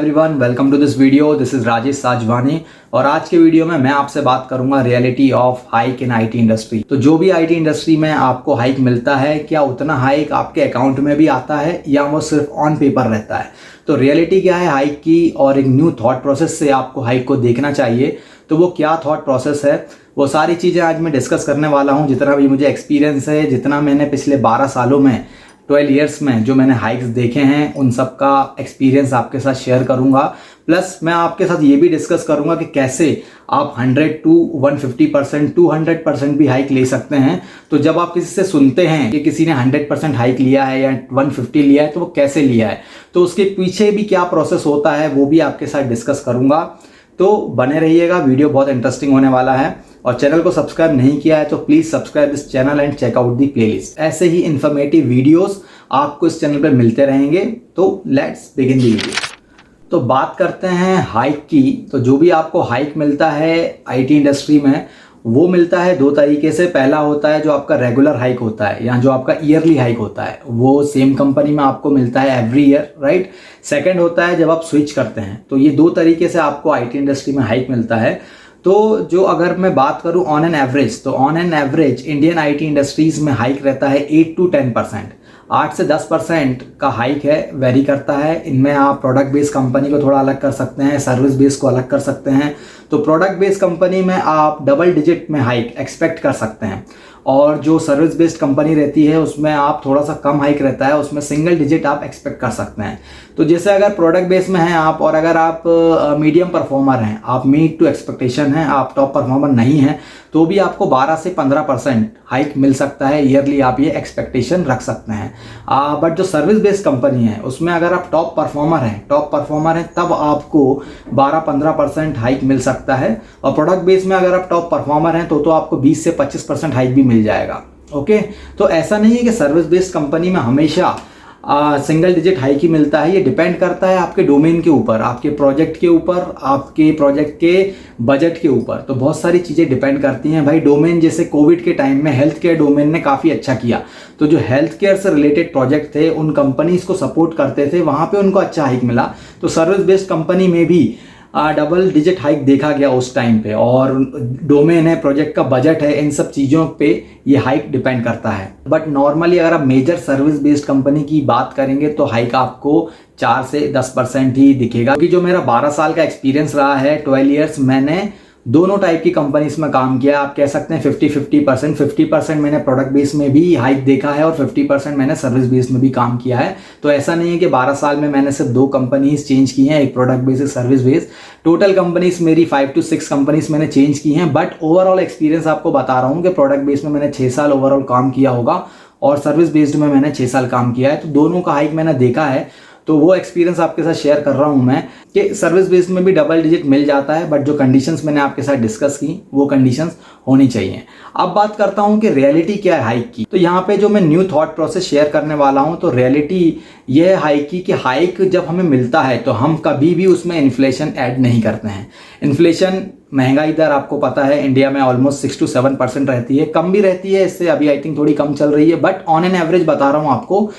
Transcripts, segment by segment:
Everyone, welcome to this video. This is Rajesh Sajwani और आज के वीडियो में मैं आपसे बात करूंगा reality of hike in IT industry. तो जो भी आईटी इंडस्ट्री में आपको हाइक मिलता है, क्या उतना हाइक आपके अकाउंट में भी आता है या वो सिर्फ ऑन पेपर रहता है? तो रियलिटी क्या है हाइक की, और एक न्यू थॉट प्रोसेस से आपको हाइक को देखना चाहिए। तो वो क्या थॉट प्रोसेस है, वो सारी चीज़ें आज मैं डिस्कस करने वाला हूँ। जितना भी मुझे एक्सपीरियंस है, जितना मैंने पिछले 12 सालों में 12 ईयर्स में जो मैंने हाइक्स देखे हैं, उन सब का एक्सपीरियंस आपके साथ शेयर करूंगा। प्लस मैं आपके साथ ये भी डिस्कस करूंगा कि कैसे आप 100 to 150%, 200% भी हाइक ले सकते हैं। तो जब आप किसी से सुनते हैं कि किसी ने 100% हाइक लिया है या 150 लिया है, तो वो कैसे लिया है, तो उसके पीछे भी क्या प्रोसेस होता है, वो भी आपके साथ डिस्कस करूंगा। तो बने रहिएगा, वीडियो बहुत इंटरेस्टिंग होने वाला है। और चैनल को सब्सक्राइब नहीं किया है तो please subscribe this channel and check out the playlist. ऐसे ही इंफॉर्मेटिव वीडियोस आपको इस चैनल पे मिलते रहेंगे। तो लेट्स बिगिन दी वीडियो। तो बात करते हैं हाइक की। तो जो भी आपको हाइक मिलता है आईटी इंडस्ट्री में, वो मिलता है दो तरीके से। पहला होता है जो आपका रेगुलर हाइक होता है या जो आपका ईयरली हाइक होता है, वो सेम कंपनी में आपको मिलता है एवरी ईयर, राइट। सेकंड होता है जब आप स्विच करते हैं। तो ये दो तरीके से आपको आईटी इंडस्ट्री में हाइक मिलता है। तो जो अगर मैं बात करूं ऑन एन एवरेज, तो on an average Indian IT industries में हाइक रहता है 8 to 10%। 8 से 10% का हाइक है, वेरी करता है। इनमें आप प्रोडक्ट बेस्ड कंपनी को थोड़ा अलग कर सकते हैं, सर्विस बेस्ड को अलग कर सकते हैं। तो प्रोडक्ट बेस्ड कंपनी में आप डबल डिजिट में हाइक एक्सपेक्ट कर सकते हैं, और जो सर्विस बेस्ड कंपनी रहती है उसमें आप थोड़ा सा कम हाइक रहता है, उसमें सिंगल डिजिट आप एक्सपेक्ट कर सकते हैं। तो जैसे अगर प्रोडक्ट बेस में हैं आप, और अगर आप मीडियम परफॉर्मर हैं, आप मीट टू एक्सपेक्टेशन हैं, आप टॉप परफॉर्मर नहीं हैं, तो भी आपको 12 से 15% हाइक मिल सकता है ईयरली। आप ये एक्सपेक्टेशन रख सकते हैं। बट जो सर्विस बेस्ड कंपनी है उसमें अगर आप टॉप परफॉर्मर हैं तब आपको 12-15% हाइक मिल सकता है। और प्रोडक्ट बेस में अगर आप टॉप परफॉर्मर हैं तो आपको 20 से 25% हाइक भी मिल जाएगा। ओके, तो ऐसा नहीं है कि सर्विस बेस्ड कंपनी में हमेशा सिंगल डिजिट हाइक ही मिलता है। ये डिपेंड करता है आपके डोमेन के ऊपर, आपके प्रोजेक्ट के ऊपर, आपके प्रोजेक्ट के बजट के ऊपर। तो बहुत सारी चीज़ें डिपेंड करती हैं भाई। डोमेन जैसे कोविड के टाइम में हेल्थ केयर डोमेन ने काफ़ी अच्छा किया, तो जो हेल्थ केयर से रिलेटेड प्रोजेक्ट थे, उन कंपनीज को सपोर्ट करते थे, वहाँ पे उनको अच्छा हाइक मिला। तो सर्विस बेस्ड कंपनी में भी डबल डिजिट हाइक देखा गया उस टाइम पे। और डोमेन है, प्रोजेक्ट का बजट है, इन सब चीज़ों पे ये हाइक डिपेंड करता है। बट नॉर्मली अगर आप मेजर सर्विस बेस्ड कंपनी की बात करेंगे तो हाइक आपको 4 से 10% ही दिखेगा। क्योंकि जो मेरा 12 साल का एक्सपीरियंस रहा है, 12 ईयर्स, मैंने दोनों टाइप की कंपनीज में काम किया। आप कह सकते हैं 50-50%। 50% मैंने प्रोडक्ट बेस में भी हाइक देखा है और 50% मैंने सर्विस बेस में भी काम किया है। तो ऐसा नहीं है कि 12 साल में मैंने सिर्फ 2 कंपनीज चेंज की हैं, एक प्रोडक्ट बेस, एक सर्विस बेस। टोटल कंपनीज मेरी 5 to 6 कंपनीज मैंने चेंज की हैं। बट ओवरऑल एक्सपीरियंस आपको बता रहा हूँ कि प्रोडक्ट बेस में मैंने 6 साल ओवरऑल काम किया होगा और सर्विस बेस्ड में मैंने 6 साल काम किया है। तो दोनों का हाइक मैंने देखा है, तो वो एक्सपीरियंस आपके साथ शेयर कर रहा हूं मैं कि सर्विस बेस्ड में भी डबल डिजिट मिल जाता है। बट जो कंडीशंस मैंने आपके साथ डिस्कस की, वो कंडीशंस होनी चाहिए। अब बात करता हूं कि रियलिटी क्या है हाइक की। तो यहाँ पे जो मैं न्यू थॉट प्रोसेस शेयर करने वाला हूं, तो रियलिटी ये है हाइक की कि हाइक जब हमें मिलता है तो हम कभी भी उसमें इन्फ्लेशन ऐड नहीं करते हैं। इन्फ्लेशन, महंगाई दर आपको पता है इंडिया में ऑलमोस्ट 6 to 7% रहती है, कम भी रहती है इससे, अभी आई थिंक थोड़ी कम चल रही है। बट ऑन एन एवरेज बता रहा हूँ आपको,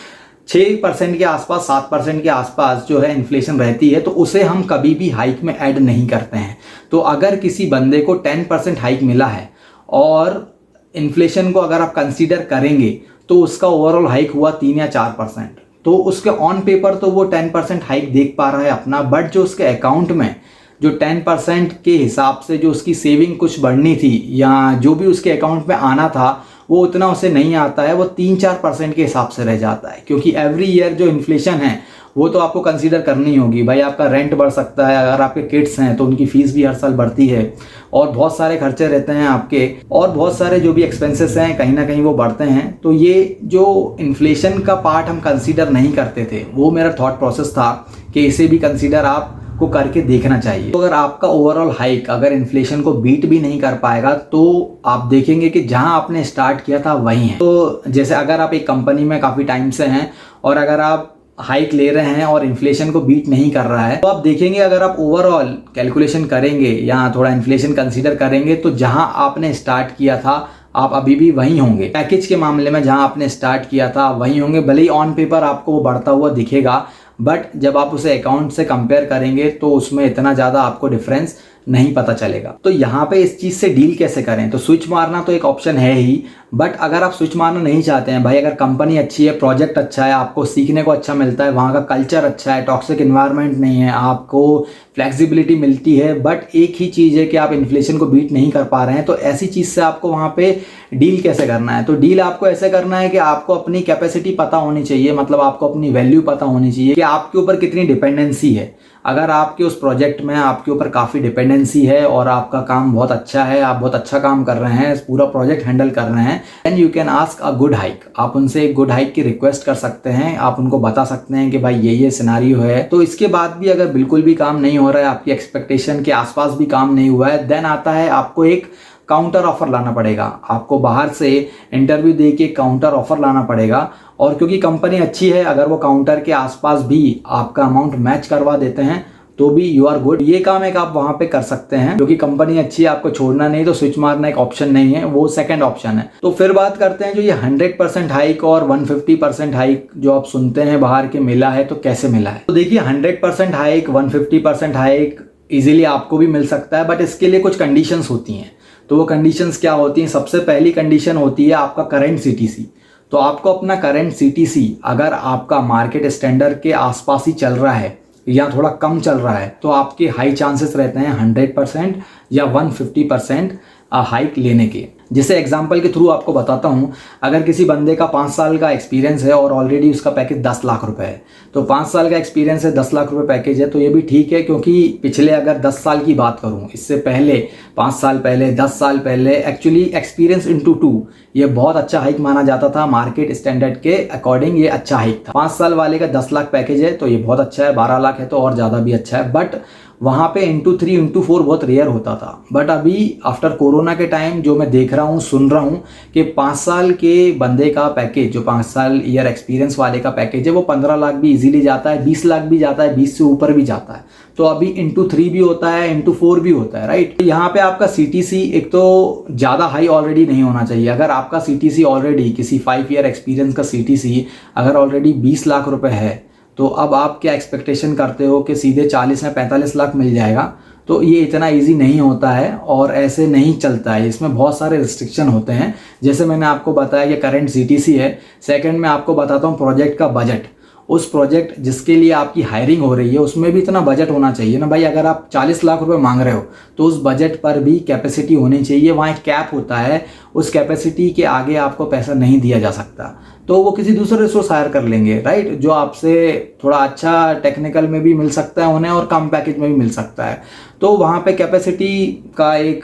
6% के आसपास, 7% के आसपास जो है इन्फ्लेशन रहती है। तो उसे हम कभी भी हाइक में ऐड नहीं करते हैं। तो अगर किसी बंदे को 10% हाइक मिला है और इन्फ्लेशन को अगर आप कंसीडर करेंगे तो उसका ओवरऑल हाइक हुआ 3 या 4%, तो उसके ऑन पेपर तो वो 10% हाइक देख पा रहा है अपना। बट जो उसके अकाउंट में जो 10% के हिसाब से जो उसकी सेविंग कुछ बढ़नी थी या जो भी उसके अकाउंट में आना था, वो उतना उसे नहीं आता है। वो 3-4% के हिसाब से रह जाता है। क्योंकि एवरी ईयर जो इन्फ्लेशन है वो तो आपको कंसीडर करनी होगी भाई। आपका रेंट बढ़ सकता है, अगर आपके किड्स हैं तो उनकी फीस भी हर साल बढ़ती है, और बहुत सारे खर्चे रहते हैं आपके, और बहुत सारे जो भी एक्सपेंसेस हैं कहीं ना कहीं वो बढ़ते हैं। तो ये जो इन्फ्लेशन का पार्ट हम कंसीडर नहीं करते थे, वो मेरा थॉट प्रोसेस था कि इसे भी कंसीडर आप को करके देखना चाहिए। तो अगर आपका ओवरऑल हाइक अगर इन्फ्लेशन को बीट भी नहीं कर पाएगा, तो आप देखेंगे कि जहां आपने स्टार्ट किया था वहीं है। तो जैसे अगर आप एक कंपनी में काफी टाइम से हैं और अगर आप हाइक ले रहे हैं और इन्फ्लेशन को बीट नहीं कर रहा है, तो आप देखेंगे अगर आप ओवरऑल कैलकुलेशन करेंगे या थोड़ा इन्फ्लेशन कंसीडर करेंगे, तो जहां आपने स्टार्ट किया था आप अभी भी वहीं होंगे। पैकेज के मामले में जहां आपने स्टार्ट किया था वहीं होंगे। भले ही ऑन पेपर आपको वो बढ़ता हुआ दिखेगा, बट जब आप उसे अकाउंट से कंपेयर करेंगे तो उसमें इतना ज़्यादा आपको डिफरेंस नहीं पता चलेगा। तो यहाँ पे इस चीज़ से डील कैसे करें? तो स्विच मारना तो एक ऑप्शन है ही, बट अगर आप स्विच मारना नहीं चाहते हैं भाई, अगर कंपनी अच्छी है, प्रोजेक्ट अच्छा है, आपको सीखने को अच्छा मिलता है, वहाँ का कल्चर अच्छा है, टॉक्सिक इन्वायरमेंट नहीं है, आपको फ्लेक्सिबिलिटी मिलती है, बट एक ही चीज़ है कि आप इन्फ्लेशन को बीट नहीं कर पा रहे हैं, तो ऐसी चीज़ से आपको वहाँ पे डील कैसे करना है? तो डील आपको ऐसे करना है कि आपको अपनी कैपेसिटी पता होनी चाहिए, मतलब आपको अपनी वैल्यू पता होनी चाहिए कि आपके ऊपर कितनी डिपेंडेंसी है। अगर आपके उस प्रोजेक्ट में आपके ऊपर काफ़ी डिपेंडेंसी है और आपका काम बहुत अच्छा है, आप बहुत अच्छा काम कर रहे हैं, पूरा प्रोजेक्ट हैंडल कर रहे हैं, then you can ask a good hike. आप उनसे एक गुड हाइक की रिक्वेस्ट कर सकते हैं, आप उनको बता सकते हैं कि भाई ये सिनारियो है। तो इसके बाद भी अगर बिल्कुल भी काम नहीं हो रहा है, आपकी एक्सपेक्टेशन के आसपास भी काम नहीं हुआ है, देन आता है आपको एक काउंटर ऑफर लाना पड़ेगा। आपको बाहर से इंटरव्यू दे के काउंटर ऑफर लाना पड़ेगा, और क्योंकि कंपनी अच्छी है, अगर वो काउंटर के आसपास भी आपका अमाउंट मैच करवा देते हैं तो भी यू आर गुड। ये काम एक आप वहां पे कर सकते हैं, क्योंकि कंपनी अच्छी है, आपको छोड़ना नहीं, तो स्विच मारना एक ऑप्शन नहीं है, वो सेकंड ऑप्शन है। तो फिर बात करते हैं जो ये 100% हाइक और 150% हाइक जो आप सुनते हैं बाहर के मिला है, तो कैसे मिला है? तो देखिए 100% हाइक, 150% हाइक इजीली आपको भी मिल सकता है, बट इसके लिए कुछ कंडीशंस होती हैं। तो वो कंडीशंस क्या होती हैं? सबसे पहली कंडीशन होती है आपका करंट सीटीसी। तो आपको अपना करंट सीटीसी अगर आपका मार्केट स्टैंडर्ड के आसपास ही चल रहा है या थोड़ा कम चल रहा है, तो आपके हाई चांसेस रहते हैं 100% या 150% हाइक लेने के। जैसे एग्जांपल के थ्रू आपको बताता हूं, अगर किसी बंदे का 5 साल का एक्सपीरियंस है और ऑलरेडी उसका पैकेज 10 लाख रुपए है, तो 5 साल का एक्सपीरियंस है, 10 लाख रुपए पैकेज है, तो ये भी ठीक है। क्योंकि पिछले अगर 10 साल की बात करूं, इससे पहले 5 साल पहले, 10 साल पहले, एक्चुअली एक्सपीरियंस इंटू 2 ये बहुत अच्छा हाइक माना जाता था। मार्केट स्टैंडर्ड के अकॉर्डिंग ये अच्छा हाइक था। 5 साल वाले का 10 लाख पैकेज है तो ये बहुत अच्छा है, 12 लाख है तो और ज़्यादा भी अच्छा है, बट वहाँ पे इंटू 3 इंटू 4 बहुत रेयर होता था। बट अभी आफ्टर कोरोना के टाइम जो मैं देख रहा हूँ, सुन रहा हूँ कि 5 साल के बंदे का पैकेज, जो 5 साल ईयर एक्सपीरियंस वाले का पैकेज है, वो 15 लाख भी इजीली जाता है, 20 लाख भी जाता है, 20 से ऊपर भी जाता है। तो अभी इंटू 3 भी होता है, इंटू 4 भी होता है, राइट। तो यहाँ पे आपका सीटीसी एक तो ज़्यादा हाई ऑलरेडी नहीं होना चाहिए। अगर आपका सीटीसी ऑलरेडी किसी 5 ईयर एक्सपीरियंस का सीटीसी अगर ऑलरेडी 20 लाख रुपए है, तो अब आप क्या एक्सपेक्टेशन करते हो कि सीधे 40 या 45 लाख मिल जाएगा? तो ये इतना इजी नहीं होता है और ऐसे नहीं चलता है। इसमें बहुत सारे रिस्ट्रिक्शन होते हैं। जैसे मैंने आपको बताया कि करंट सीटीसी है। सेकंड में आपको बताता हूँ प्रोजेक्ट का बजट। उस प्रोजेक्ट जिसके लिए आपकी हायरिंग हो रही है उसमें भी इतना बजट होना चाहिए ना भाई। अगर आप 40 लाख रुपए मांग रहे हो तो उस बजट पर भी कैपेसिटी होनी चाहिए। वहाँ एक कैप होता है, उस कैपेसिटी के आगे आपको पैसा नहीं दिया जा सकता। तो वो किसी दूसरे रिसोर्स हायर कर लेंगे, राइट, जो आपसे थोड़ा अच्छा टेक्निकल में भी मिल सकता है उन्हें और कम पैकेज में भी मिल सकता है। तो वहाँ पे कैपेसिटी का एक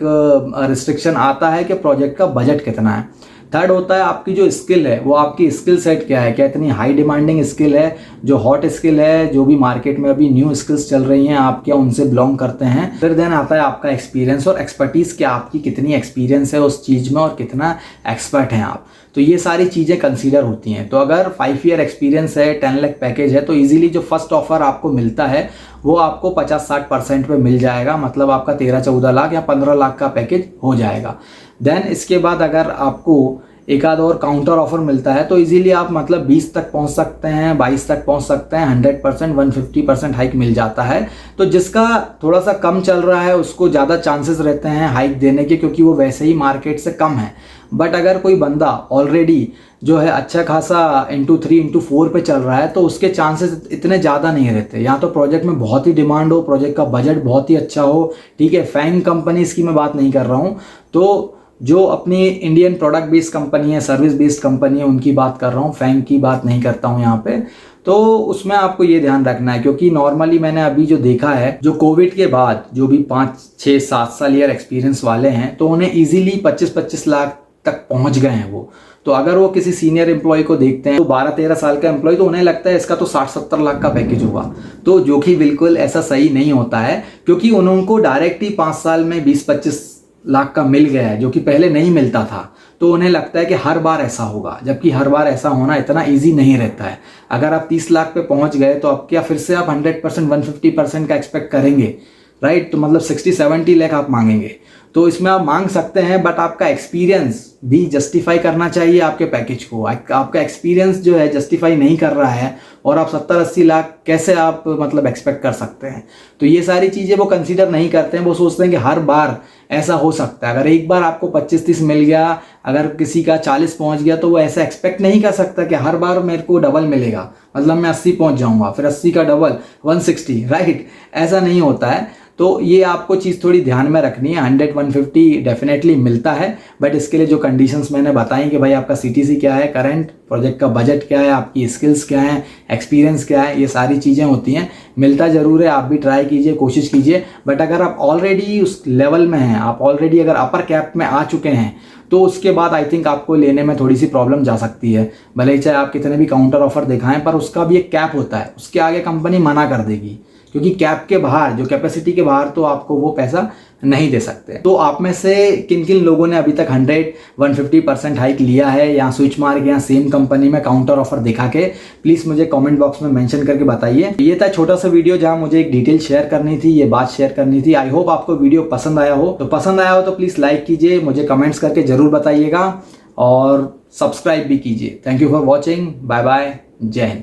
रिस्ट्रिक्शन आता है कि प्रोजेक्ट का बजट कितना है। थर्ड होता है आपकी जो स्किल है, वो आपकी स्किल सेट क्या है, क्या इतनी हाई डिमांडिंग स्किल है, जो हॉट स्किल है, जो भी मार्केट में अभी न्यू स्किल्स चल रही हैं, आप क्या उनसे बिलोंग करते हैं। फिर देन आता है आपका एक्सपीरियंस और एक्सपर्टीज, क्या आपकी कितनी एक्सपीरियंस है उस चीज़ में और कितना एक्सपर्ट हैं आप। तो ये सारी चीज़ें कंसीडर होती हैं। तो अगर 5 ईयर एक्सपीरियंस है, 10 लाख पैकेज है, तो इजीली जो फर्स्ट ऑफर आपको मिलता है वो आपको 50-60% पे मिल जाएगा। मतलब आपका 13-14 लाख या 15 लाख का पैकेज हो जाएगा। देन इसके बाद अगर आपको एक आध और काउंटर ऑफर मिलता है तो इजीली आप मतलब 20 तक पहुंच सकते हैं, 22 तक पहुंच सकते हैं। 100%, 150% हाइक मिल जाता है। तो जिसका थोड़ा सा कम चल रहा है उसको ज़्यादा चांसेस रहते हैं हाइक देने के, क्योंकि वो वैसे ही मार्केट से कम है। बट अगर कोई बंदा ऑलरेडी जो है अच्छा खासा इंटू 3 इंटू 4 पे चल रहा है तो उसके चांसेस इतने ज़्यादा नहीं रहते। या तो प्रोजेक्ट में बहुत ही डिमांड हो, प्रोजेक्ट का बजट बहुत ही अच्छा हो, ठीक है, फैंग कंपनीज की मैं बात नहीं कर रहा हूँ, तो जो अपनी इंडियन प्रोडक्ट बेस्ड कंपनी है, सर्विस बेस्ड कंपनी है, उनकी बात कर रहा हूँ, फैंग की बात नहीं करता हूँ यहाँ पे। तो उसमें आपको ये ध्यान रखना है, क्योंकि नॉर्मली मैंने अभी जो देखा है, जो कोविड के बाद जो भी 5-6-7 साल ईयर एक्सपीरियंस वाले हैं, तो उन्हें इजीली 25-25 लाख तक पहुंच गए हैं वो। तो अगर वो किसी सीनियर एम्प्लॉय को देखते हैं तो 12-13 साल का एम्प्लॉय, तो उन्हें लगता है इसका तो 60-70 लाख का पैकेज होगा। तो जो कि बिल्कुल ऐसा सही नहीं होता है, क्योंकि उनको डायरेक्ट ही 5 साल में 20-25 लाख का मिल गया है, जो कि पहले नहीं मिलता था। तो उन्हें लगता है कि हर बार ऐसा होगा, जबकि हर बार ऐसा होना इतना इजी नहीं रहता है। अगर आप 30 लाख पे पहुंच गए तो अब क्या फिर से आप 100%, 150% का एक्सपेक्ट करेंगे, राइट। तो मतलब 60-70 लाख आप मांगेंगे। तो इसमें आप मांग सकते हैं, बट आपका एक्सपीरियंस भी जस्टिफाई करना चाहिए आपके पैकेज को। आपका एक्सपीरियंस जो है जस्टिफाई नहीं कर रहा है और आप 70-80 लाख कैसे आप मतलब एक्सपेक्ट कर सकते हैं। तो ये सारी चीज़ें वो कंसीडर नहीं करते हैं। वो सोचते हैं कि हर बार ऐसा हो सकता है। अगर एक बार आपको 25-30 मिल गया, अगर किसी का 40 पहुंच गया, तो वो ऐसा एक्सपेक्ट नहीं कर सकता कि हर बार मेरे को डबल मिलेगा, मतलब मैं 80 पहुंच जाऊंगा, फिर 80 का डबल 160, राइट? ऐसा नहीं होता है। तो ये आपको चीज़ थोड़ी ध्यान में रखनी है। 100-150 डेफिनेटली मिलता है, बट इसके लिए जो कंडीशंस मैंने बताई कि भाई आपका सीटीसी क्या है, करंट प्रोजेक्ट का बजट क्या है, आपकी स्किल्स क्या है, एक्सपीरियंस क्या है, ये सारी चीज़ें होती हैं। मिलता ज़रूर है, आप भी ट्राई कीजिए, कोशिश कीजिए। बट अगर आप ऑलरेडी उस लेवल में हैं, आप ऑलरेडी अगर अपर कैप में आ चुके हैं, तो उसके बाद आई थिंक आपको लेने में थोड़ी सी प्रॉब्लम जा सकती है। भले ही चाहे आप कितने भी काउंटर ऑफर दिखाएं, पर उसका भी एक कैप होता है, उसके आगे कंपनी मना कर देगी, क्योंकि कैप के बाहर, जो कैपेसिटी के बाहर तो आपको वो पैसा नहीं दे सकते। तो आप में से किन किन लोगों ने अभी तक 100-150% हाइक लिया है या स्विच मार के या सेम कंपनी में काउंटर ऑफर दिखा के, प्लीज़ मुझे कमेंट बॉक्स में मेंशन करके बताइए। ये था छोटा सा वीडियो जहां मुझे एक डिटेल शेयर करनी थी, ये बात शेयर करनी थी। आई होप आपको वीडियो पसंद आया हो। तो पसंद आया हो तो प्लीज़ लाइक कीजिए, मुझे कमेंट्स करके ज़रूर बताइएगा और सब्सक्राइब भी कीजिए। Thank you for watching. Bye bye. जय हिंद।